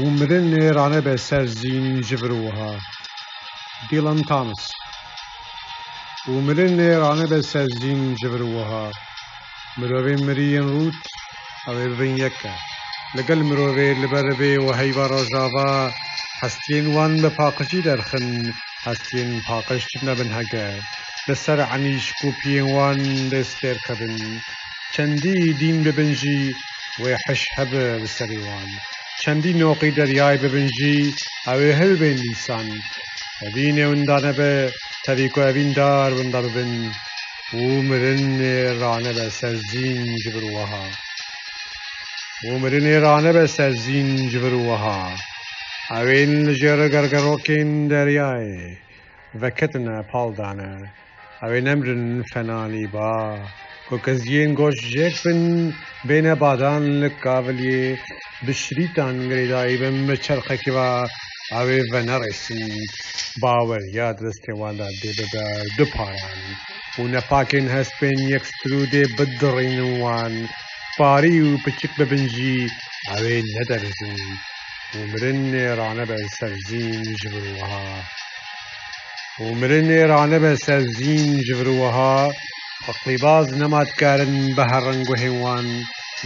ومرن نێرانە بە سەر زین ژڤرۆها دیڵن تامس ومرن نێرانە بە سەر زین ژڤرۆها مرۆڤێ مریەن ڕوت ئەوێ ببین یەکە لەگەڵ مرۆڤێ لەبەر بێ و هەیڤە ڕۆژاڤا هەستێن وان بە پاقژی دەرخن هەستێن پاقژ نەبن هەگە لەسەر عەنیشک و پێن وان دەستێر کەبن چەندی دین ببنجی وێ حش هەبە لەسەری وان چەندی نۆقی دەریای ببنجی ئەوێ هەبێن لیسان ئەبینێ وندانە بە تەریک و ئەبیندار وندا ببن ومرن نێرانە بە سەر زین ژڤرۆها ومرن نێرانە بە سەر زین ژڤرۆها ئەوێن لەژێرە گەرگەڕۆکێن دەریایێ ڤەکەتنە پاڵدانە ئەوێ نەمرن فەنانی با کۆکەزیێن گۆش ژێک بن بێنە بادان لە کاڤلیێ بشریتان گرێدایی بن بە چەرخەکیڤا ئەوێ ڤەنەڕێسن باوەریا دەستێواندا دێ ببە دو پایان و نەپاکێن هەستپێن یەکسترودێ بدڕین وان پاری و پچک ببنجی ئەوێ نەدەرزن ومرن نێرانە بە سەر زین ژڤرۆها ومرن نێرانە بە سەر زین ژڤرۆها عەقڵیباز نەمادکارن بە هەر ڕەنگ و هێوان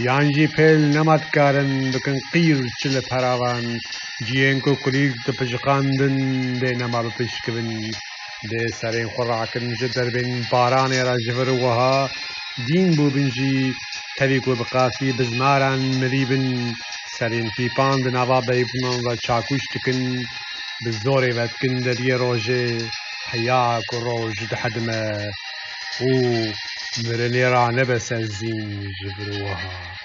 یانجی پێل نەمادکارن بکەن قیر چ لە پەراوان جیێن کۆکولیک دەپژقاندن دێ نەما بپشکبن دێ سەرێن خوڕاکن ژە دەربێن بارانێرا ژڤرۆها دین بۆ بنجی تەریک و بقاسی بزماران مریبن سەرێن پیپاندن ئاوا بەیبنەوە بە چاکوش دکن بزۆرێ ڤەتکن دەریێ ڕۆژێ هەیاک و ڕۆژ دەحەدمە و مرن نێرانە بە سەر زین ژڤرۆها